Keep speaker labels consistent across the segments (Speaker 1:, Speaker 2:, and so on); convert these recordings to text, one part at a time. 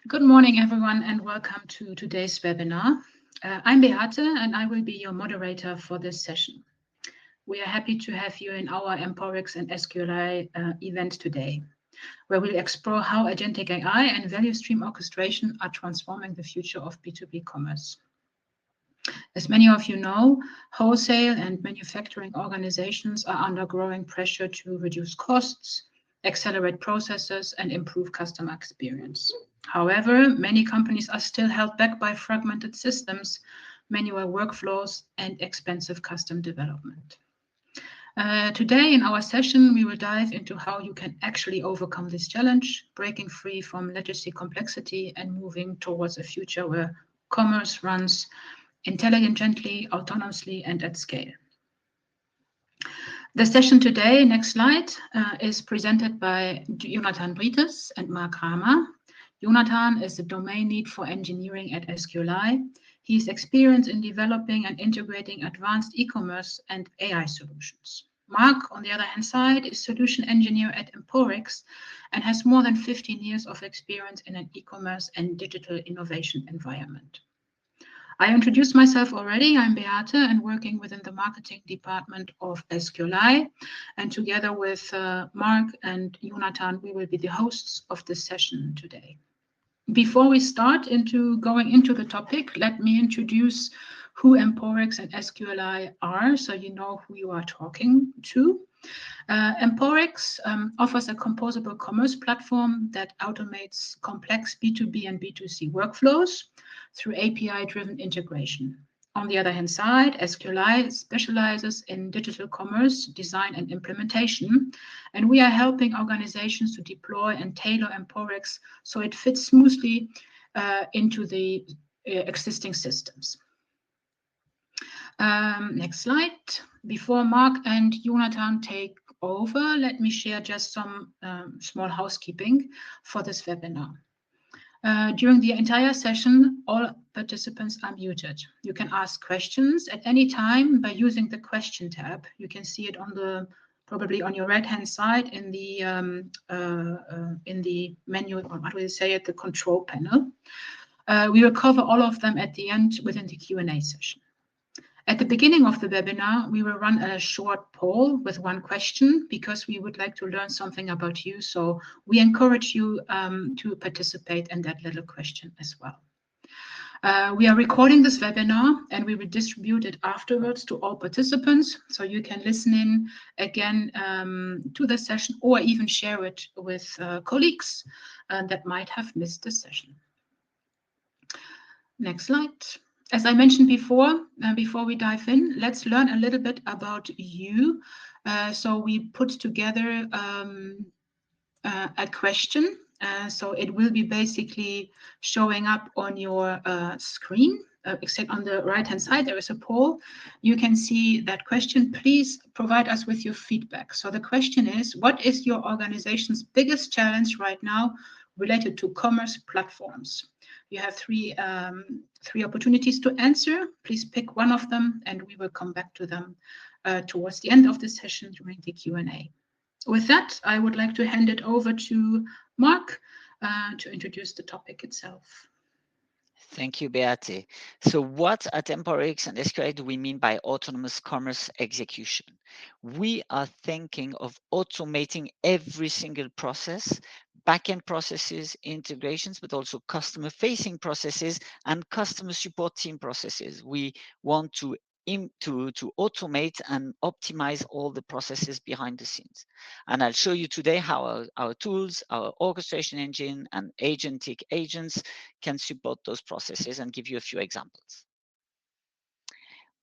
Speaker 1: Good morning, everyone, and welcome to today's webinar. I'm Beate, and I will be your moderator for this session. We are happy to have you in our Emporix and SQLI event today, where we'll explore how Agentic AI and value stream orchestration are transforming the future of B2B commerce. As many of you know, wholesale and manufacturing organizations are under growing pressure to reduce costs, accelerate processes, and improve customer experience. However, many companies are still held back by fragmented systems, manual workflows, and expensive custom development. Today in our session, we will dive into how you can actually overcome this challenge, breaking free from legacy complexity and moving towards a future where commerce runs intelligently, autonomously, and at scale. The session today, next slide, is presented by Jonathan Brites and Marc. Jonathan is the domain lead for engineering at SQLI. He is experienced in developing and integrating advanced e-commerce and AI solutions. Marc, on the other hand side, is solution engineer at Emporix and has more than 15 years of experience in an e-commerce and digital innovation environment. I introduced myself already. I'm Beate and working within the marketing department of SQLI. And together with Marc and Jonathan, we will be the hosts of this session today. Before we start going into the topic, let me introduce who Emporix and SQLI are, so you know who you are talking to. Emporix offers a composable commerce platform that automates complex B2B and B2C workflows through API-driven integration. On the other hand side, SQLI specializes in digital commerce, design and implementation, and we are helping organizations to deploy and tailor Emporix so it fits smoothly into the existing systems. Next slide. Before Marc and Jonathan take over, let me share just some small housekeeping for this webinar. During the entire session, all participants are muted. You can ask questions at any time by using the question tab. You can see it on probably on your right-hand side in the menu, or what do you say, at the control panel. We will cover all of them at the end within the Q&A session. At the beginning of the webinar, we will run a short poll with one question because we would like to learn something about you. So we encourage you to participate in that little question as well. We are recording this webinar and we will distribute it afterwards to all participants. So you can listen in again to the session or even share it with colleagues that might have missed the session. Next slide. As I mentioned before we dive in, let's learn a little bit about you. So we put together a question. So it will be basically showing up on your screen, except on the right-hand side, there is a poll. You can see that question. Please provide us with your feedback. So the question is, what is your organization's biggest challenge right now related to commerce platforms? You have three opportunities to answer. Please pick one of them and we will come back to them towards the end of the session during the Q&A. With that, I would like to hand it over to Marc to introduce the topic itself.
Speaker 2: Thank you, Beate. So what at Emporix and SQLI do we mean by autonomous commerce execution? We are thinking of automating every single process, backend processes, integrations, but also customer-facing processes and customer support team processes. We want to automate and optimize all the processes behind the scenes. And I'll show you today how our tools, our orchestration engine and agentic agents can support those processes and give you a few examples.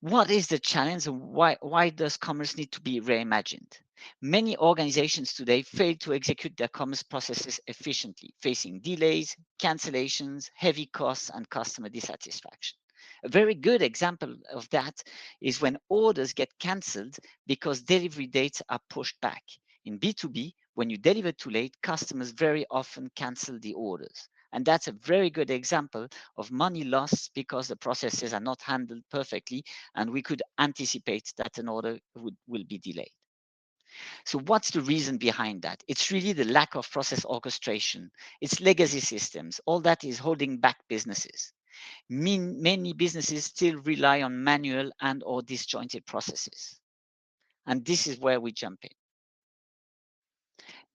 Speaker 2: What is the challenge and why does commerce need to be reimagined? Many organizations today fail to execute their commerce processes efficiently, facing delays, cancellations, heavy costs, and customer dissatisfaction. A very good example of that is when orders get cancelled because delivery dates are pushed back. In B2B, when you deliver too late, customers very often cancel the orders. And that's a very good example of money lost because the processes are not handled perfectly, and we could anticipate that an order will be delayed. So what's the reason behind that? It's really the lack of process orchestration. It's legacy systems. All that is holding back businesses. Many businesses still rely on manual and or disjointed processes. And this is where we jump in.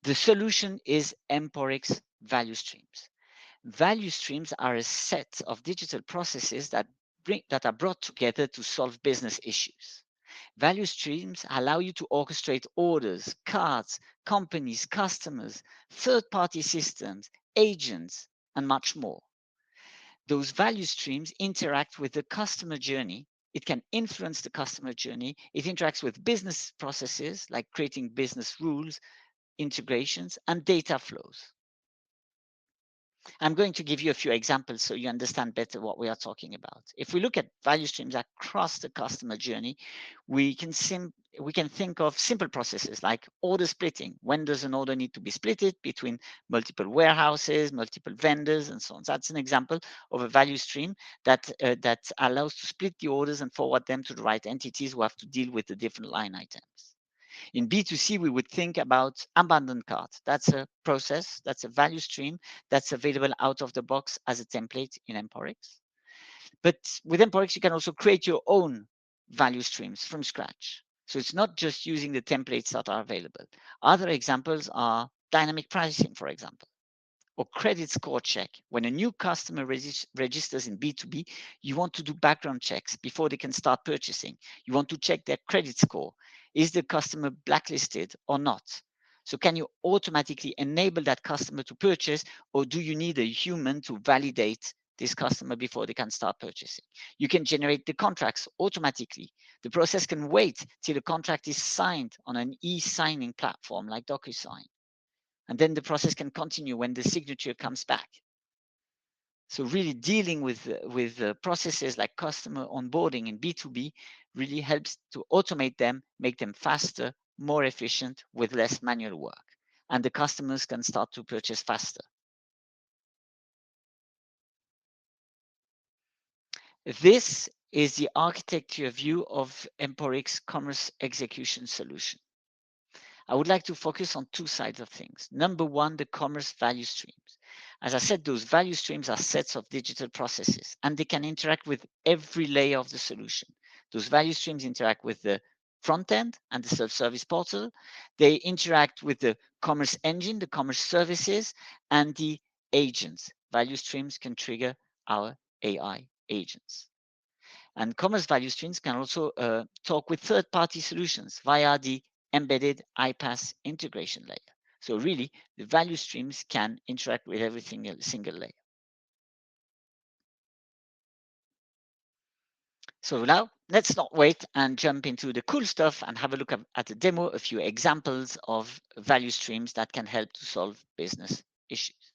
Speaker 2: The solution is Emporix value streams. Value streams are a set of digital processes that are brought together to solve business issues. Value streams allow you to orchestrate orders, cards, companies, customers, third-party systems, agents, and much more. Those value streams interact with the customer journey. It can influence the customer journey. It interacts with business processes like creating business rules, integrations, and data flows. I'm going to give you a few examples so you understand better what we are talking about. If we look at value streams across the customer journey, we can think of simple processes like order splitting. When does an order need to be split between multiple warehouses, multiple vendors, and so on? That's an example of a value stream that allows to split the orders and forward them to the right entities who have to deal with the different line items. In B2C, we would think about abandoned cart. That's a process, that's a value stream that's available out of the box as a template in Emporix. But with Emporix, you can also create your own value streams from scratch. So it's not just using the templates that are available. Other examples are dynamic pricing, for example, or credit score check. When a new customer registers in B2B, you want to do background checks before they can start purchasing. You want to check their credit score. Is the customer blacklisted or not? So can you automatically enable that customer to purchase, or do you need a human to validate this customer before they can start purchasing? You can generate the contracts automatically. The process can wait till the contract is signed on an e-signing platform like DocuSign. And then the process can continue when the signature comes back. So really dealing with processes like customer onboarding in B2B really helps to automate them, make them faster, more efficient with less manual work. And the customers can start to purchase faster. This is the architecture view of Emporix Commerce Execution Solution. I would like to focus on two sides of things. Number one, the commerce value streams. As I said, those value streams are sets of digital processes, and they can interact with every layer of the solution. Those value streams interact with the front end and the self-service portal. They interact with the commerce engine, the commerce services, and the agents. Value streams can trigger our AI agents. And commerce value streams can also talk with third-party solutions via the embedded iPaaS integration layer. So really, the value streams can interact with every single layer. So now let's not wait and jump into the cool stuff and have a look at the demo, a few examples of value streams that can help to solve business issues.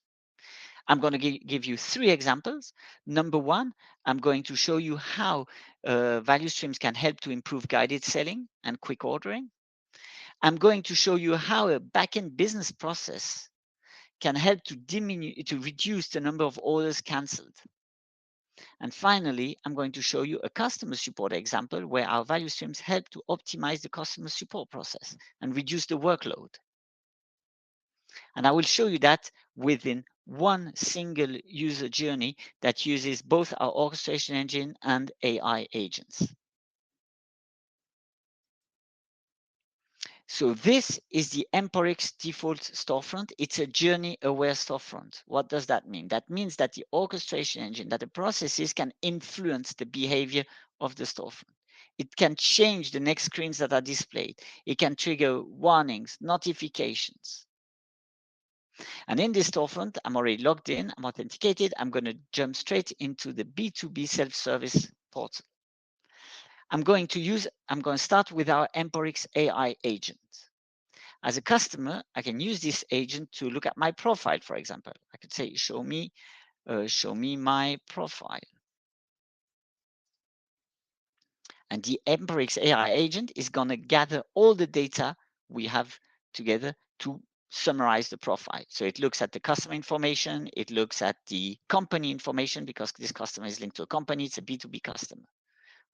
Speaker 2: I'm going to give you three examples. Number one, I'm going to show you how value streams can help to improve guided selling and quick ordering. I'm going to show you how a backend business process can help to reduce the number of orders canceled. And finally, I'm going to show you a customer support example where our value streams help to optimize the customer support process and reduce the workload. And I will show you that within one single user journey that uses both our orchestration engine and AI agents. So this is the Emporix default storefront. It's a journey-aware storefront. What does that mean? That means that the orchestration engine, that the processes can influence the behavior of the storefront. It can change the next screens that are displayed. It can trigger warnings, notifications. And in this storefront, I'm already logged in, I'm authenticated. I'm going to jump straight into the B2B self-service portal. I'm going to start with our Emporix AI agent. As a customer, I can use this agent to look at my profile, for example. I could say, show me my profile. And the Emporix AI agent is going to gather all the data we have together to summarize the profile. So it looks at the customer information, it looks at the company information because this customer is linked to a company, it's a B2B customer,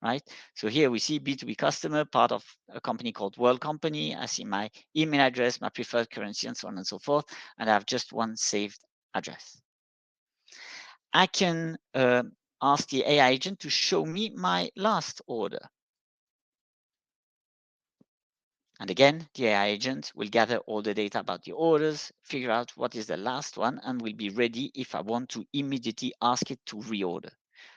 Speaker 2: right? So here we see B2B customer, part of a company called World Company. I see my email address, my preferred currency, and so on and so forth, and I have just one saved address. I can ask the AI agent to show me my last order. And again, the AI agent will gather all the data about the orders, figure out what is the last one, and will be ready if I want to immediately ask it to reorder.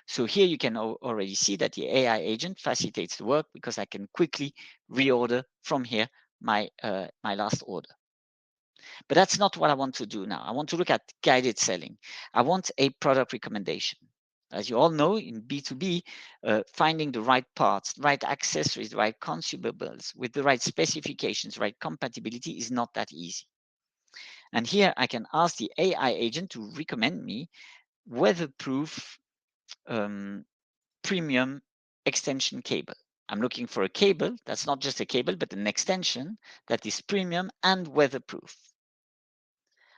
Speaker 2: So here you can already see that the AI agent facilitates the work because I can quickly reorder from here my last order. But that's not what I want to do now. I want to look at guided selling. I want a product recommendation. As you all know, in B2B, finding the right parts, right accessories, the right consumables with the right specifications, right compatibility is not that easy. And here I can ask the AI agent to recommend me weatherproof premium extension cable. I'm looking for a cable that's not just a cable, but an extension that is premium and weatherproof.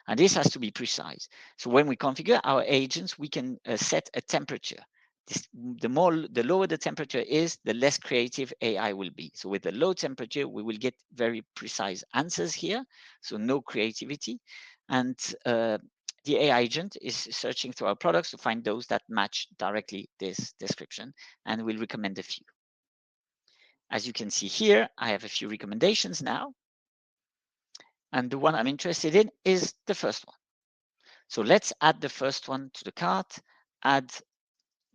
Speaker 2: And this has to be precise. So when we configure our agents, we can set a temperature. The lower the temperature is, the less creative AI will be. So with the low temperature, we will get very precise answers here. So no creativity. And the AI agent is searching through our products to find those that match directly this description, and will recommend a few. As you can see here, I have a few recommendations now. And the one I'm interested in is the first one. So let's add the first one to the cart, add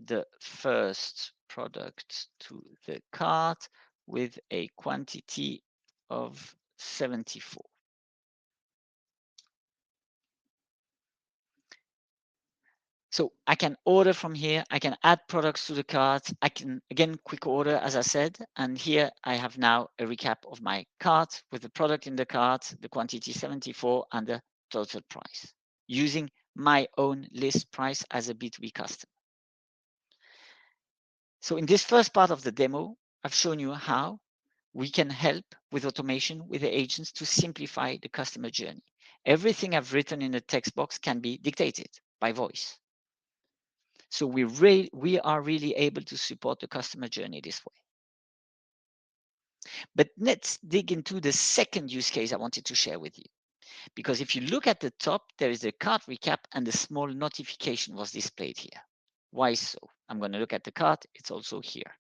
Speaker 2: the first product to the cart with a quantity of 74. So I can order from here, I can add products to the cart, I can, again, quick order, as I said, and here I have now a recap of my cart with the product in the cart, the quantity 74, and the total price, using my own list price as a B2B customer. So in this first part of the demo, I've shown you how we can help with automation with the agents to simplify the customer journey. Everything I've written in the text box can be dictated by voice. So we are really able to support the customer journey this way. But let's dig into the second use case I wanted to share with you. Because if you look at the top, there is a cart recap and a small notification was displayed here. Why so? I'm going to look at the cart. It's also here.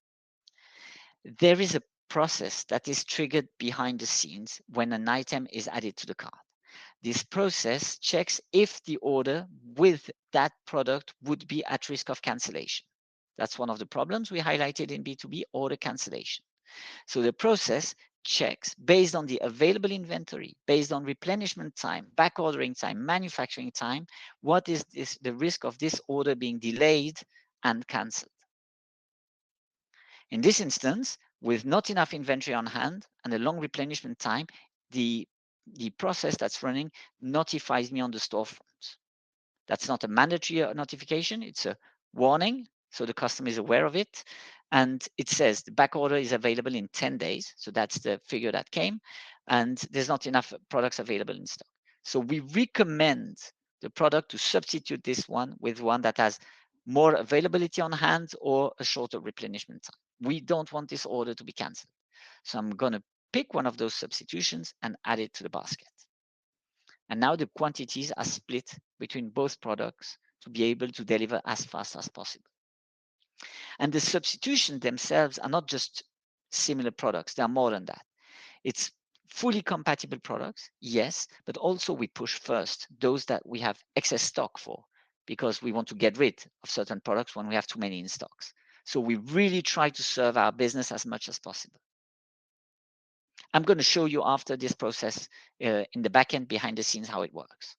Speaker 2: There is a process that is triggered behind the scenes when an item is added to the cart. This process checks if the order with that product would be at risk of cancellation. That's one of the problems we highlighted in B2B, order cancellation. So the process checks based on the available inventory, based on replenishment time, back ordering time, manufacturing time, what is the risk of this order being delayed and cancelled. In this instance, with not enough inventory on hand and a long replenishment time, the process that's running notifies me on the storefront. That's not a mandatory notification, it's a warning, so the customer is aware of it. And it says the back order is available in 10 days. So that's the figure that came. And there's not enough products available in stock. So we recommend the product to substitute this one with one that has more availability on hand or a shorter replenishment time. We don't want this order to be cancelled. So I'm going to pick one of those substitutions and add it to the basket. And now the quantities are split between both products to be able to deliver as fast as possible. And the substitutions themselves are not just similar products, they are more than that. It's fully compatible products, yes, but also we push first those that we have excess stock for, because we want to get rid of certain products when we have too many in stocks. So we really try to serve our business as much as possible. I'm going to show you after this process in the backend behind the scenes how it works.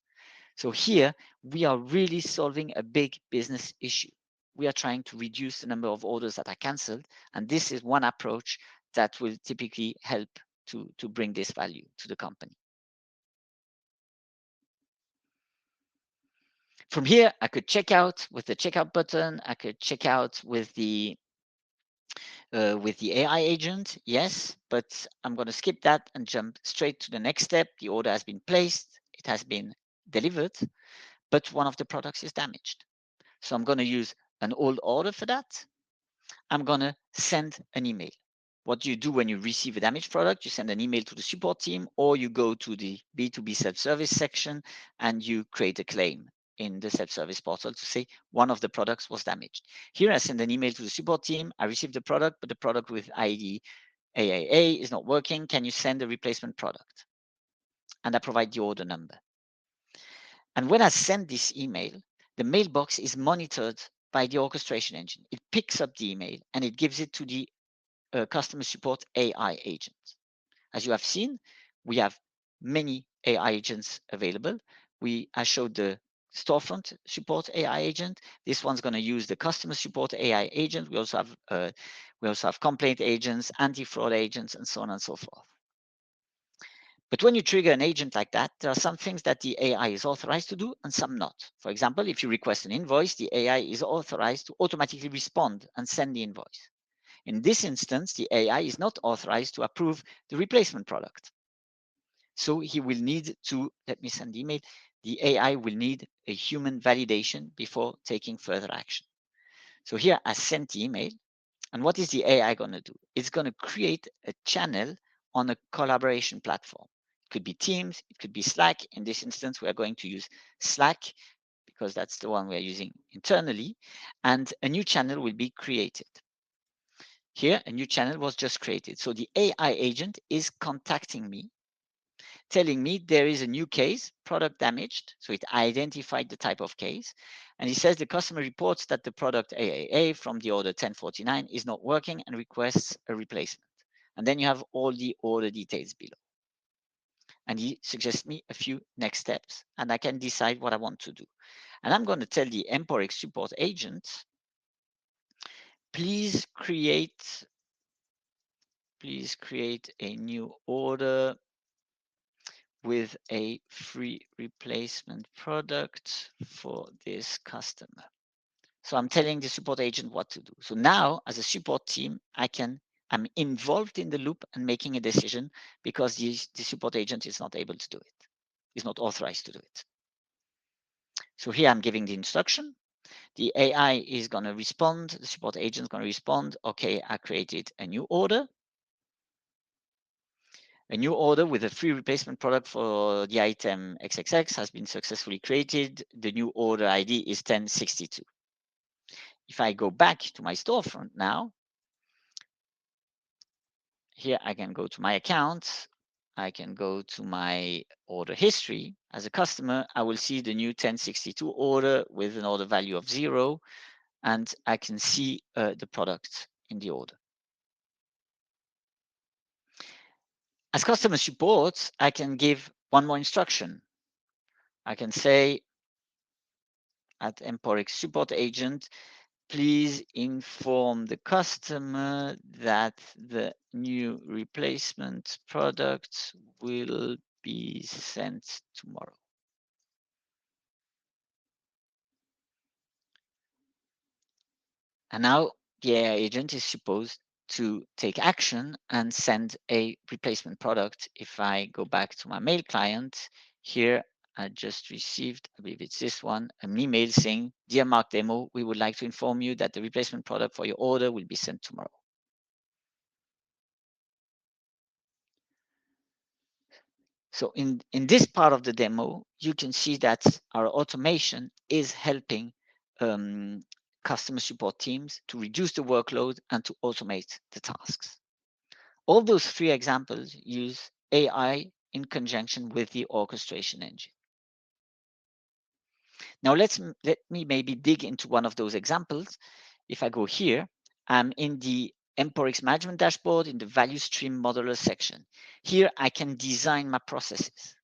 Speaker 2: So here we are really solving a big business issue. We are trying to reduce the number of orders that are cancelled, and this is one approach that will typically help to bring this value to the company. From here, I could check out with the checkout button. I could check out with the AI agent, yes, but I'm going to skip that and jump straight to the next step. The order has been placed. it has been delivered, but one of the products is damaged. So I'm going to use an old order for that. I'm going to send an email. What do you do when you receive a damaged product? You send an email to the support team, or you go to the B2B self-service section and you create a claim in the self-service portal to say one of the products was damaged. Here I send an email to the support team. I received the product, but the product with ID AAA is not working. Can you send a replacement product? And I provide the order number. And when I send this email, the mailbox is monitored by the orchestration engine. It picks up the email and it gives it to the customer support AI agent. As you have seen, we have many AI agents available. I showed the storefront support AI agent. This one's going to use the customer support AI agent. We also have complaint agents, anti-fraud agents, and so on and so forth. But when you trigger an agent like that, there are some things that the AI is authorized to do and some not. For example, if you request an invoice, the AI is authorized to automatically respond and send the invoice. In this instance, the AI is not authorized to approve the replacement product. So he will need to, let me send the email, the AI will need a human validation before taking further action. So here I sent the email. And what is the AI going to do? It's going to create a channel on a collaboration platform. It could be Teams, it could be Slack. In this instance, we are going to use Slack because that's the one we're using internally. And a new channel will be created. Here, a new channel was just created. So the AI agent is contacting me, telling me there is a new case, product damaged. So it identified the type of case. And he says the customer reports that the product AAA from the order 1049 is not working and requests a replacement. And then you have all the order details below. And he suggests me a few next steps, and I can decide what I want to do. And I'm going to tell the Emporix support agent, please create a new order with a free replacement product for this customer. So I'm telling the support agent what to do. So now, as a support team, I'm involved in the loop and making a decision because the support agent is not able to do it. Is not authorized to do it. So here I'm giving the instruction. The AI is going to respond. The support agent is going to respond. Okay, I created a new order. A new order with a free replacement product for the item XXX has been successfully created. The new order ID is 1062. If I go back to my storefront now, here I can go to my account. I can go to my order history. As a customer, I will see the new 1062 order with an order value of 0, and I can see the product in the order. As customer support, I can give one more instruction. I can say at Emporix support agent, please inform the customer that the new replacement product will be sent tomorrow. And now the AI agent is supposed to take action and send a replacement product. If I go back to my mail client, here I just received, I believe it's this one, an email saying, dear Marc Demo, we would like to inform you that the replacement product for your order will be sent tomorrow. So in this part of the demo, you can see that our automation is helping customer support teams to reduce the workload and to automate the tasks. All those three examples use AI in conjunction with the orchestration engine. Now let me maybe dig into one of those examples. If I go here, I'm in the Emporix management dashboard in the value stream modeler section. Here I can design my processes.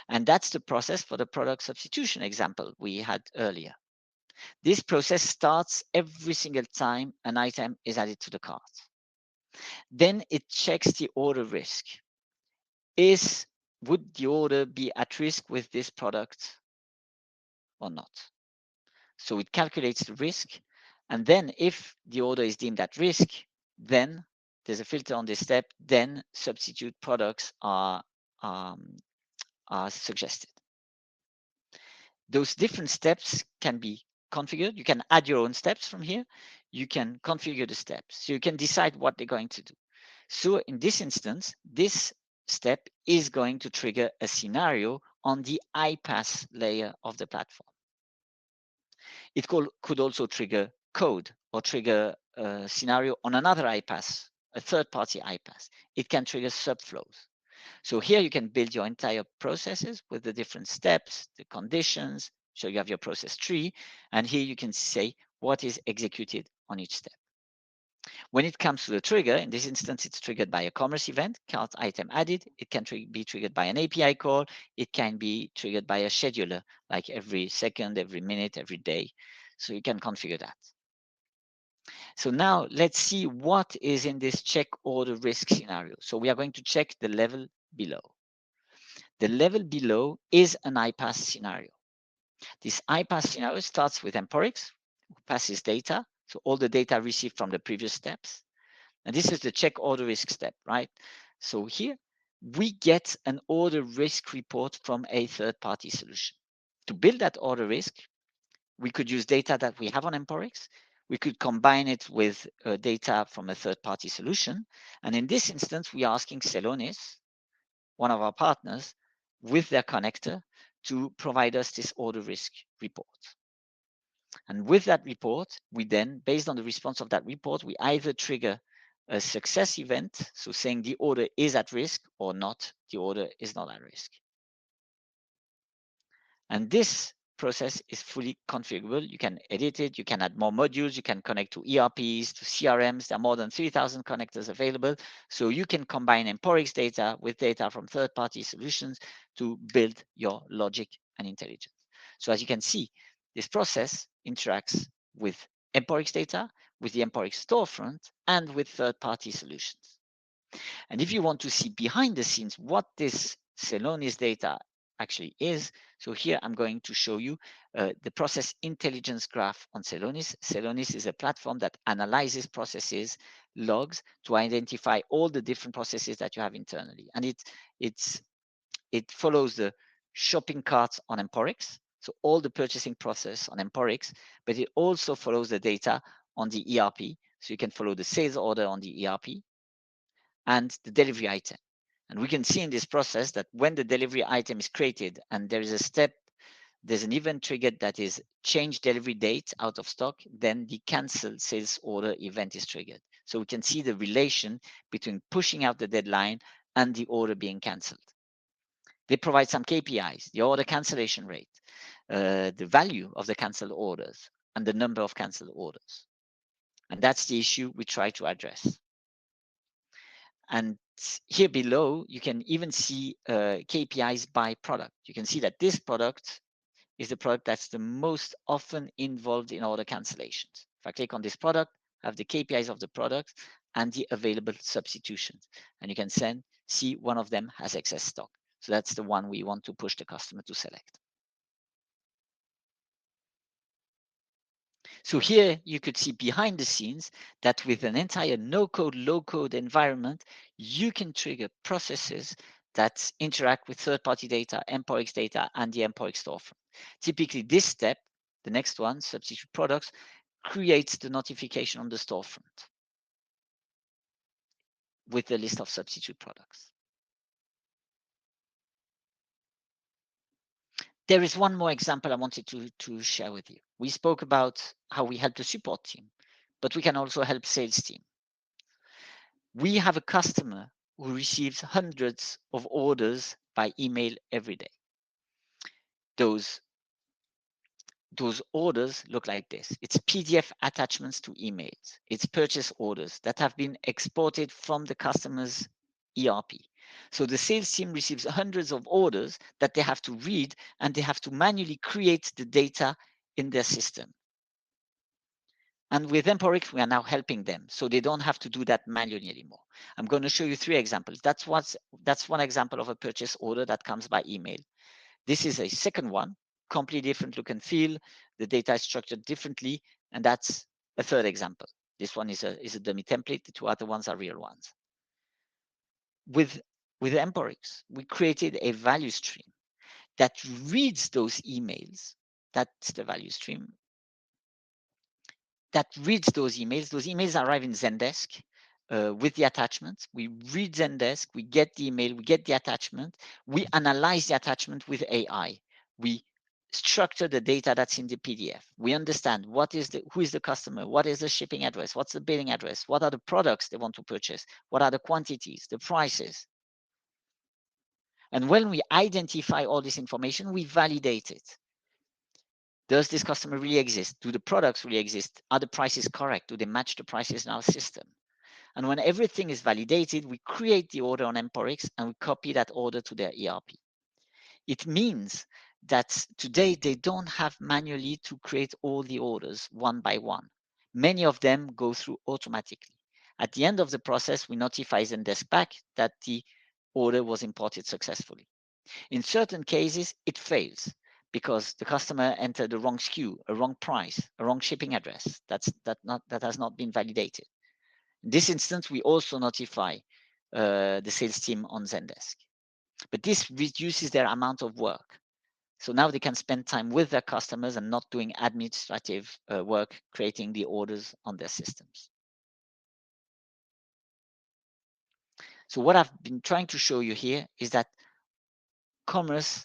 Speaker 2: And that's the process for the product substitution example we had earlier. This process starts every single time an item is added to the cart. Then it checks the order risk. Would the order be at risk with this product or not? So it calculates the risk. And then if the order is deemed at risk, then there's a filter on this step, then substitute products are are suggested. Those different steps can be configured. You can add your own steps from here. You can configure the steps. So you can decide what they're going to do. So in this instance, this step is going to trigger a scenario on the iPaaS layer of the platform. It could also trigger code or trigger a scenario on another iPaaS, a third-party iPaaS. It can trigger subflows. So here you can build your entire processes with the different steps, the conditions. So you have your process tree, and here you can say what is executed on each step. When it comes to the trigger, in this instance, it's triggered by a commerce event, cart item added. It can be triggered by an API call. It can be triggered by a scheduler, like every second, every minute, every day. So you can configure that. So now let's see what is in this check order risk scenario. So we are going to check the level below. The level below is an iPaaS scenario. This iPaaS scenario starts with Emporix, who passes data, so all the data received from the previous steps. And this is the check order risk step, right? So here we get an order risk report from a third-party solution. To build that order risk, we could use data that we have on Emporix. We could combine it with data from a third-party solution. And in this instance, we are asking Celonis, one of our partners, with their connector to provide us this order risk report. And with that report, we then, based on the response of that report, we either trigger a success event, so saying the order is at risk or not, the order is not at risk. And this process is fully configurable. You can edit it, you can add more modules, you can connect to ERPs, to CRMs. There are more than 3,000 connectors available. So you can combine Emporix data with data from third-party solutions to build your logic and intelligence. So as you can see, this process interacts with Emporix data, with the Emporix storefront, and with third-party solutions. And if you want to see behind the scenes what this Celonis data actually is, so here I'm going to show you the process intelligence graph on Celonis. Celonis is a platform that analyzes processes, logs, to identify all the different processes that you have internally. And it follows the shopping carts on Emporix, so all the purchasing process on Emporix, but it also follows the data on the ERP. So you can follow the sales order on the ERP and the delivery item. And we can see in this process that when the delivery item is created and there is a step, there's an event triggered that is change delivery date out of stock, then the cancel sales order event is triggered. So we can see the relation between pushing out the deadline and the order being canceled. They provide some KPIs, the order cancellation rate, the value of the canceled orders, and the number of canceled orders. And that's the issue we try to address. And here below, you can even see KPIs by product. You can see that this product is the product that's the most often involved in order cancellations. If I click on this product, I have the KPIs of the product and the available substitutions. And you can see one of them has excess stock. So that's the one we want to push the customer to select. So here you could see behind the scenes that with an entire no-code, low-code environment, you can trigger processes that interact with third-party data, Emporix data, and the Emporix storefront. Typically, this step, the next one, substitute products, creates the notification on the storefront with the list of substitute products. There is one more example I wanted to share with you. We spoke about how we help the support team, but we can also help sales team. We have a customer who receives hundreds of orders by email every day. Those orders look like this. It's PDF attachments to emails. It's purchase orders that have been exported from the customer's ERP. So the sales team receives hundreds of orders that they have to read, and they have to manually create the data in their system. And with Emporix, we are now helping them, so they don't have to do that manually anymore. I'm going to show you 3 examples. That's one example of a purchase order that comes by email. This is a second one, completely different look and feel. The data is structured differently, and that's a third example. This one is a dummy template. The 2 other ones are real ones. With Emporix, we created a value stream. that reads those emails. That's the value stream. That reads those emails. Those emails arrive in Zendesk with the attachment. We read Zendesk, we get the email, we get the attachment, we analyze the attachment with AI. We structure the data that's in the PDF. We understand who is the customer, what is the shipping address, what's the billing address, what are the products they want to purchase, what are the quantities, the prices. And when we identify all this information, we validate it. Does this customer really exist? Do the products really exist? Are the prices correct? Do they match the prices in our system? And when everything is validated, we create the order on Emporix and we copy that order to their ERP. It means that today they don't have manually to create all the orders one by one. Many of them go through automatically. At the end of the process, we notify Zendesk back that the order was imported successfully. In certain cases, it fails because the customer entered the wrong SKU, a wrong price, a wrong shipping address. That has not been validated. In this instance, we also notify the sales team on Zendesk. But this reduces their amount of work. So now they can spend time with their customers and not doing administrative work, creating the orders on their systems. So what I've been trying to show you here is that commerce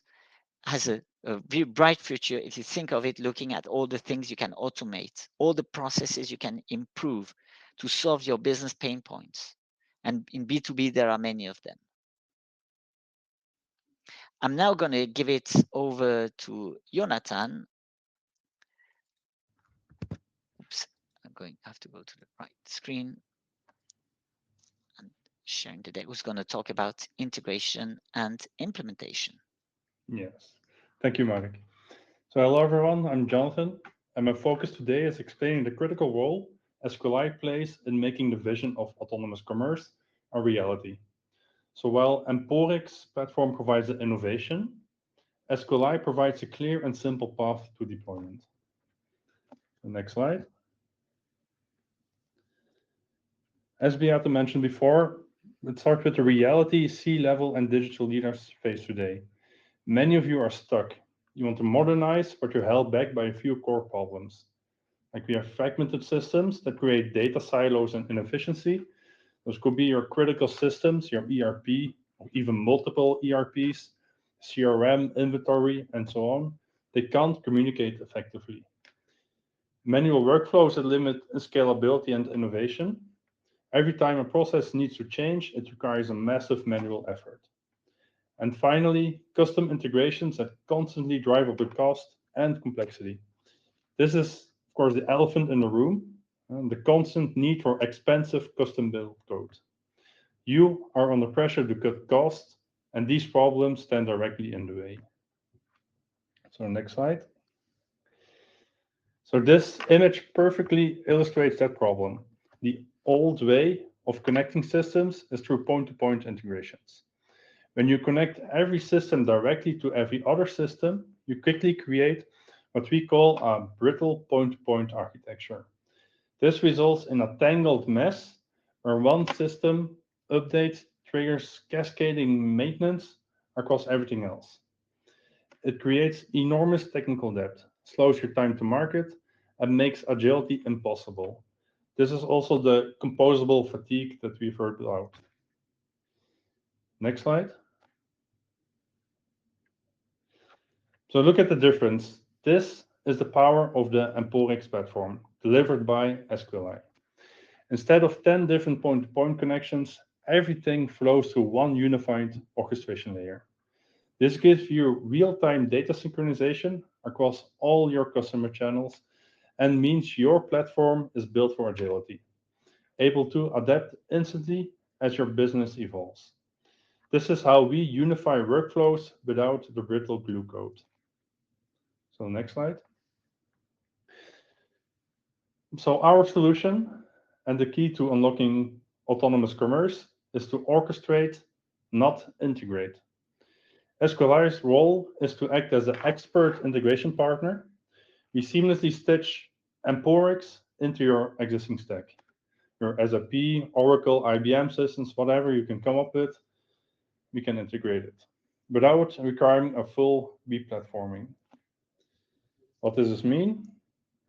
Speaker 2: has a very bright future if you think of it looking at all the things you can automate, all the processes you can improve to solve your business pain points. And in B2B, there are many of them. I'm now going to give it over to Jonathan. Oops, I'm going to have to go to the right screen and sharing the deck. Who's going to talk about integration and implementation?
Speaker 3: Yes, thank you, Marc. So hello everyone, I'm Jonathan, and my focus today is explaining the critical role SQLI plays in making the vision of autonomous commerce a reality. So while Emporix platform provides the innovation, SQLI provides a clear and simple path to deployment. The next slide. As Beate mentioned before, let's start with the reality C-level and digital leaders face today. Many of you are stuck. You want to modernize, but you're held back by a few core problems. Like we have fragmented systems that create data silos and inefficiency. Those could be your critical systems, your ERP, or even multiple ERPs, CRM, inventory, and so on. They can't communicate effectively. Manual workflows that limit scalability and innovation. Every time a process needs to change, it requires a massive manual effort. And finally, custom integrations that constantly drive up the cost and complexity. This is, of course, the elephant in the room, the constant need for expensive custom-built code. You are under pressure to cut costs, and these problems stand directly in the way. So next slide. So this image perfectly illustrates that problem. The old way of connecting systems is through point-to-point integrations. When you connect every system directly to every other system, you quickly create what we call a brittle point-to-point architecture. This results in a tangled mess where one system update triggers cascading maintenance across everything else. It creates enormous technical debt, slows your time to market, and makes agility impossible. This is also the composable fatigue that we've heard about. Next slide. So look at the difference. This is the power of the Emporix platform, delivered by SQLI. Instead of 10 different point-to-point connections, everything flows through one unified orchestration layer. This gives you real-time data synchronization across all your customer channels and means your platform is built for agility, able to adapt instantly as your business evolves. This is how we unify workflows without the brittle glue code. So next slide. So our solution and the key to unlocking autonomous commerce is to orchestrate, not integrate. SQLI's role is to act as an expert integration partner. We seamlessly stitch Emporix into your existing stack. Your SAP, Oracle, IBM systems, whatever you can come up with, we can integrate it. without requiring a full replatforming. What does this mean?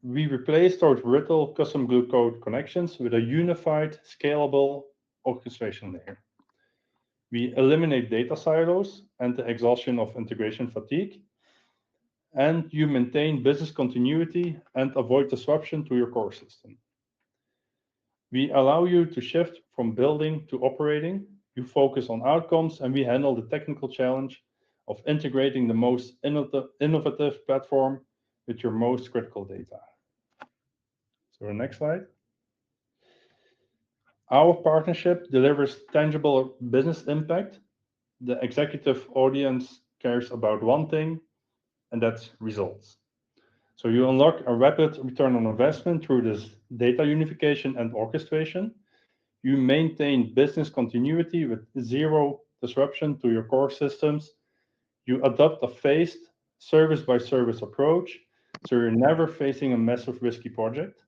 Speaker 3: We replace those brittle custom glue code connections with a unified, scalable orchestration layer. We eliminate data silos and the exhaustion of integration fatigue, and you maintain business continuity and avoid disruption to your core system. We allow you to shift from building to operating. You focus on outcomes, and we handle the technical challenge of integrating the most innovative platform with your most critical data. So the next slide. Our partnership delivers tangible business impact. The executive audience cares about one thing, and that's results. So you unlock a rapid return on investment through this data unification and orchestration. You maintain business continuity with zero disruption to your core systems. You adopt a phased service by service approach, so you're never facing a massive risky project.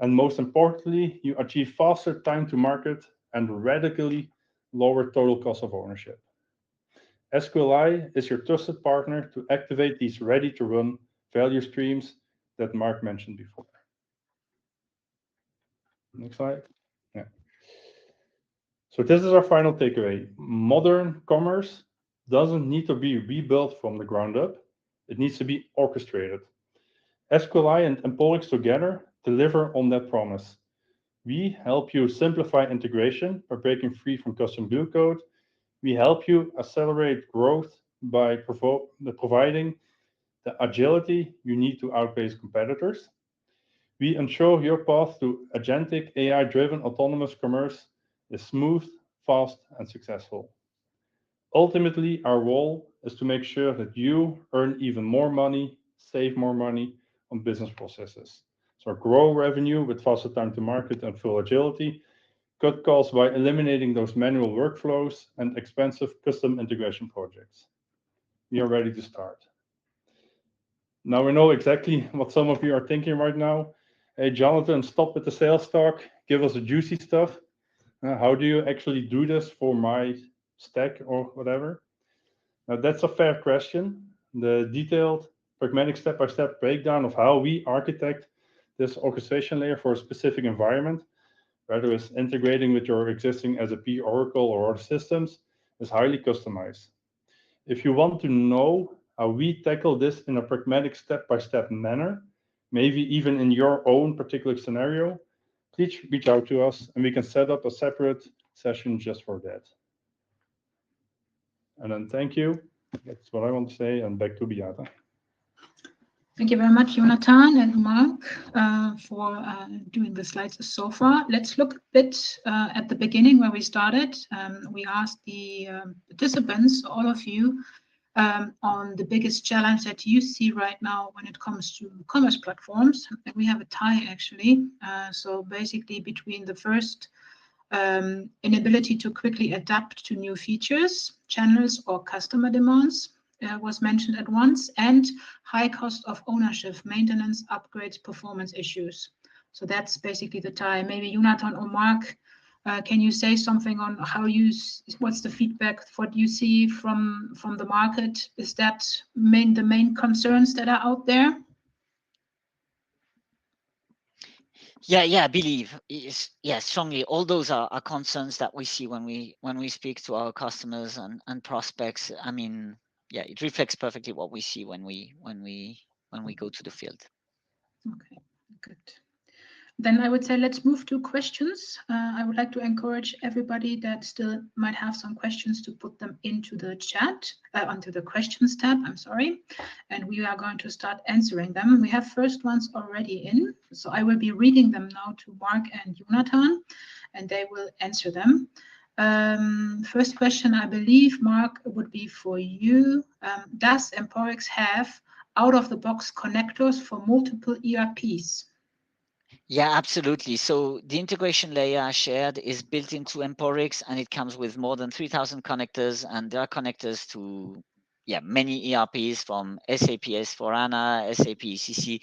Speaker 3: And most importantly, you achieve faster time to market and radically lower total cost of ownership. SQLI is your trusted partner to activate these ready-to-run value streams that Marc mentioned before. Next slide. Yeah. So this is our final takeaway. Modern commerce doesn't need to be rebuilt from the ground up. It needs to be orchestrated. SQLI and Emporix together deliver on that promise. We help you simplify integration by breaking free from custom glue code. We help you accelerate growth by providing the agility you need to outpace competitors. We ensure your path to agentic AI-driven autonomous commerce is smooth, fast, and successful. Ultimately, our role is to make sure that you earn even more money, save more money on business processes. So grow revenue with faster time to market and full agility, cut costs by eliminating those manual workflows and expensive custom integration projects. We are ready to start. Now we know exactly what some of you are thinking right now. Hey, Jonathan, stop with the sales talk. Give us the juicy stuff. How do you actually do this for my stack or whatever? Now, that's a fair question. The detailed, pragmatic step-by-step breakdown of how we architect this orchestration layer for a specific environment, whether it's integrating with your existing SAP, Oracle, or other systems, is highly customized. If you want to know how we tackle this in a pragmatic step-by-step manner, maybe even in your own particular scenario, please reach out to us and we can set up a separate session just for that. And then thank you. That's what I want to say, and back to Beata.
Speaker 1: Thank you very much, Jonathan and Marc, for doing the slides so far. Let's look a bit at the beginning where we started. We asked the participants, all of you, on the biggest challenge that you see right now when it comes to commerce platforms. And we have a tie, actually. So basically between the first inability to quickly adapt to new features, channels, or customer demands, was mentioned at once, and high cost of ownership, maintenance, upgrades, performance issues. So that's basically the tie. Maybe Jonathan or Marc, can you say something on how what's the feedback, what you see from the market? Is that the main concerns that are out there?
Speaker 2: Yeah, I believe strongly. All those are concerns that we see when we speak to our customers and prospects. I mean, yeah, it reflects perfectly what we see when we go to the field.
Speaker 1: Okay, good. Then I would say let's move to questions. I would like to encourage everybody that still might have some questions to put them into the chat, onto the questions tab, I'm sorry. And we are going to start answering them. We have first ones already in, so I will be reading them now to Marc and Jonathan, and they will answer them. First question, I believe, Marc, would be for you. Does Emporix have out-of-the-box connectors for multiple ERPs?
Speaker 2: Yeah, absolutely. So the integration layer I shared is built into Emporix, and it comes with more than 3,000 connectors, and there are connectors to many ERPs from SAP S/4HANA, SAP ECC,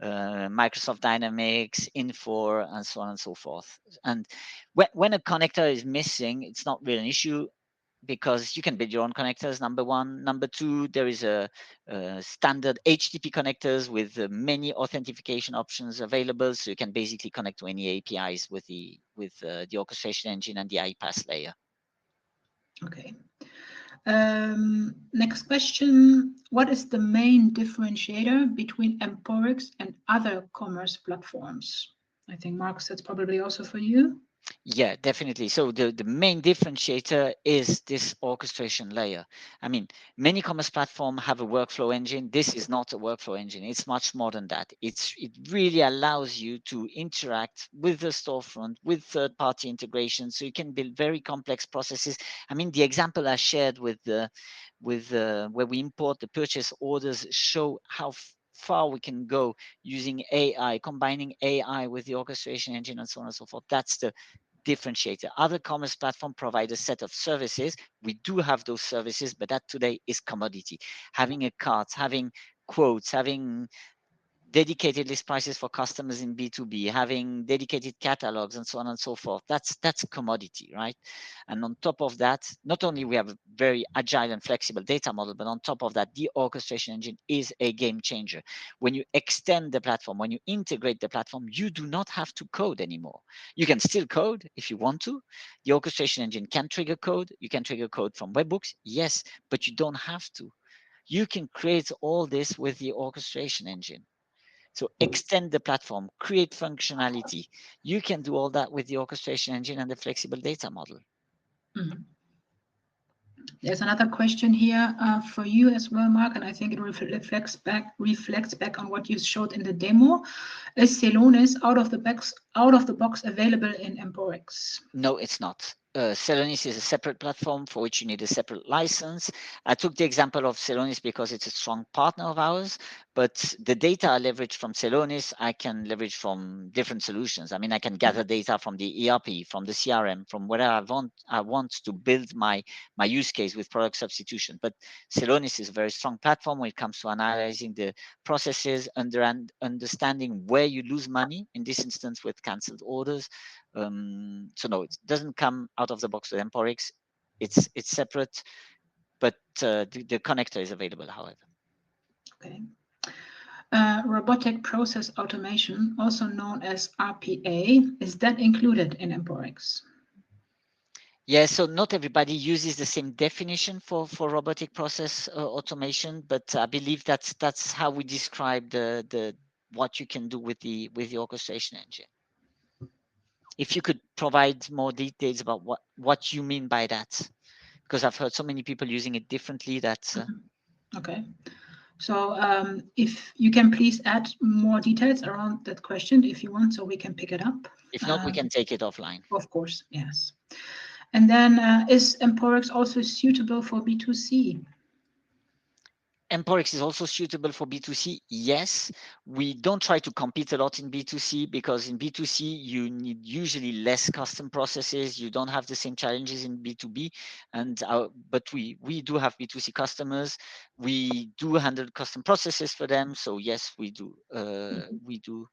Speaker 2: Microsoft Dynamics, Infor, and so on and so forth. And when a connector is missing, it's not really an issue. because you can build your own connectors, number one. Number two, there is a standard HTTP connectors with many authentication options available, so you can basically connect to any APIs with the orchestration engine and the iPaaS layer.
Speaker 1: Okay. Next question. What is the main differentiator between Emporix and other commerce platforms? I think, Marc, that's probably also for you.
Speaker 2: Yeah, definitely. So the main differentiator is this orchestration layer. I mean, many commerce platforms have a workflow engine. This is not a workflow engine. It's much more than that. It really allows you to interact with the storefront, with third-party integration, so you can build very complex processes. I mean, the example I shared with where we import the purchase orders show how far we can go using AI, combining AI with the orchestration engine and so on and so forth. That's the differentiator. Other commerce platform provide a set of services. We do have those services, but that today is commodity. Having a cart, having quotes, having dedicated list prices for customers in B2B, having dedicated catalogs and so on and so forth. That's commodity, right? And on top of that, not only we have a very agile and flexible data model, but on top of that, the orchestration engine is a game changer. When you extend the platform, when you integrate the platform, you do not have to code anymore. You can still code if you want to. The orchestration engine can trigger code. You can trigger code from webhooks, yes, but you don't have to. You can create all this with the orchestration engine. So extend the platform, create functionality. You can do all that with the orchestration engine and the flexible data model.
Speaker 1: Mhm. There's another question here for you as well, Marc, and I think it reflects back on what you showed in the demo. Is Celonis out of the box available in Emporix?
Speaker 2: No, it's not. Celonis is a separate platform for which you need a separate license. I took the example of Celonis because it's a strong partner of ours, but the data I leverage from Celonis, I can leverage from different solutions. I mean, I can gather data from the ERP, from the CRM, from whatever I want to build my use case with product substitution. But Celonis is a very strong platform when it comes to analyzing the processes, understanding where you lose money, in this instance with canceled orders. So no, it doesn't come out of the box with Emporix. It's separate, but the connector is available, however.
Speaker 1: Okay. Robotic process automation, also known as RPA, is that included in Emporix?
Speaker 2: Yeah, so not everybody uses the same definition for robotic process automation, but I believe that's how we describe the what you can do with the orchestration engine. If you could provide more details about what you mean by that, because I've heard so many people using it differently. That's
Speaker 1: okay. So if you can please add more details around that question if you want, so we can pick it up.
Speaker 2: If not, we can take it offline.
Speaker 1: Of course, yes. And then is Emporix also suitable for B2C?
Speaker 2: Emporix is also suitable for B2C. Yes, we don't try to compete a lot in B2C because in B2C you need usually less custom processes. You don't have the same challenges in B2B, but we do have B2C customers. We do handle custom processes for them. So yes, we do. We do.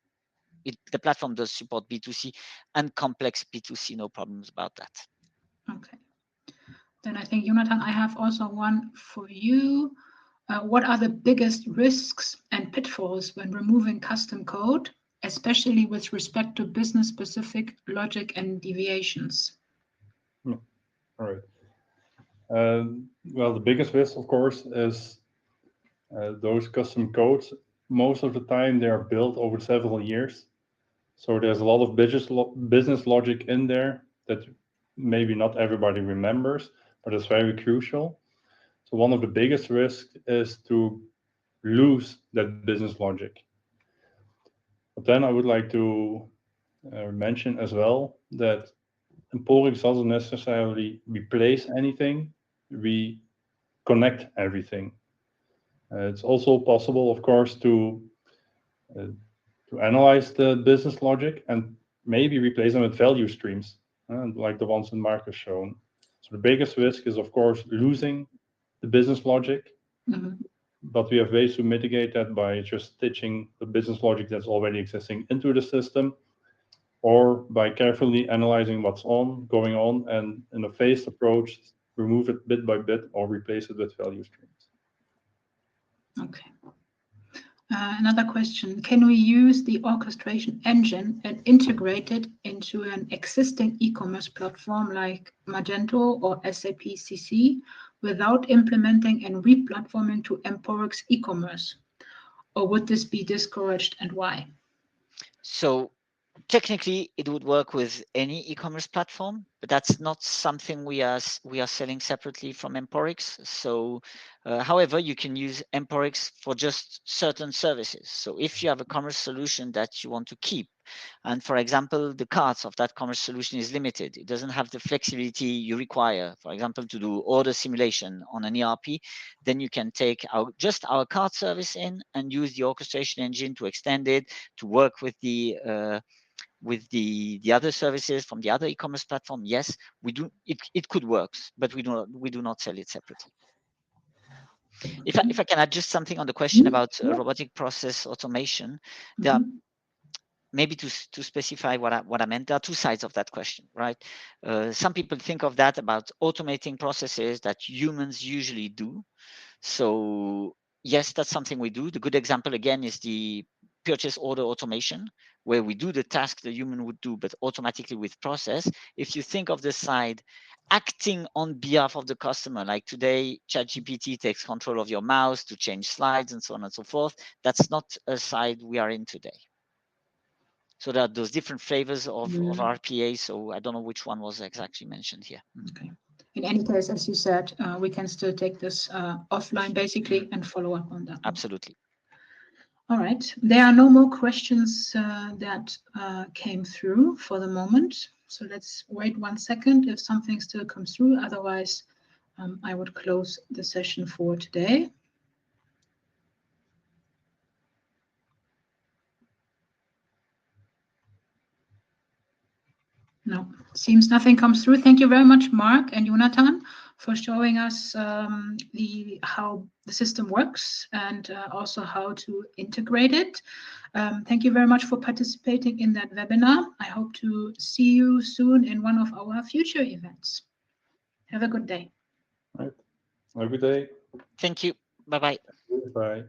Speaker 2: The platform does support B2C and complex B2C. No problems about that.
Speaker 1: Okay. Then I think, Jonathan, I have also one for you. What are the biggest risks and pitfalls when removing custom code, especially with respect to business-specific logic and deviations?
Speaker 3: All right. Well, the biggest risk, of course, is those custom codes. Most of the time, they are built over several years. So there's a lot of business logic in there that maybe not everybody remembers, but it's very crucial. So one of the biggest risks is to lose that business logic. But then I would like to mention as well that Emporix doesn't necessarily replace anything. We connect everything. It's also possible, of course, to analyze the business logic and maybe replace them with value streams, like the ones that Marc has shown. So the biggest risk is, of course, losing the business logic.
Speaker 1: Mm-hmm.
Speaker 3: But we have ways to mitigate that by just stitching the business logic that's already existing into the system, or by carefully analyzing what's going on, and in a phased approach, remove it bit by bit, or replace it with value streams.
Speaker 1: Okay. Another question, can we use the orchestration engine and integrate it into an existing e-commerce platform like Magento or SAP CC without implementing and replatforming to Emporix e-commerce? Or would this be discouraged, and why?
Speaker 2: So technically, it would work with any e-commerce platform, but that's not something we are selling separately from Emporix. So, however, you can use Emporix for just certain services. So, if you have a commerce solution that you want to keep, and for example, the carts of that commerce solution is limited, it doesn't have the flexibility you require, for example, to do order simulation on an ERP, then you can take just our cart service in and use the orchestration engine to extend it, to work with the other services from the other e-commerce platform. Yes, we do. It could work, but we do not sell it separately. If I can add just something on the question about robotic process automation, there are, maybe to specify what I meant, there are two sides of that question, right? Some people think of that about automating processes that humans usually do. So yes, that's something we do. The good example again is the purchase order automation, where we do the task the human would do, but automatically with process. If you think of the side acting on behalf of the customer, like today, ChatGPT takes control of your mouse to change slides and so on and so forth. That's not a side we are in today. So there are those different flavors of RPA. So I don't know which one was exactly mentioned here.
Speaker 1: Okay. In any case, as you said, we can still take this offline basically and follow up on that.
Speaker 2: Absolutely.
Speaker 1: All right. There are no more questions that came through for the moment. So let's wait 1 second if something still comes through. Otherwise, I would close the session for today. No, seems nothing comes through. Thank you very much, Marc and Jonathan, for showing us how the system works and also how to integrate it. Thank you very much for participating in that webinar. I hope to see you soon in one of our future events. Have a good day.
Speaker 3: Right. Have a good day.
Speaker 2: Thank you. Bye-bye.
Speaker 3: Bye.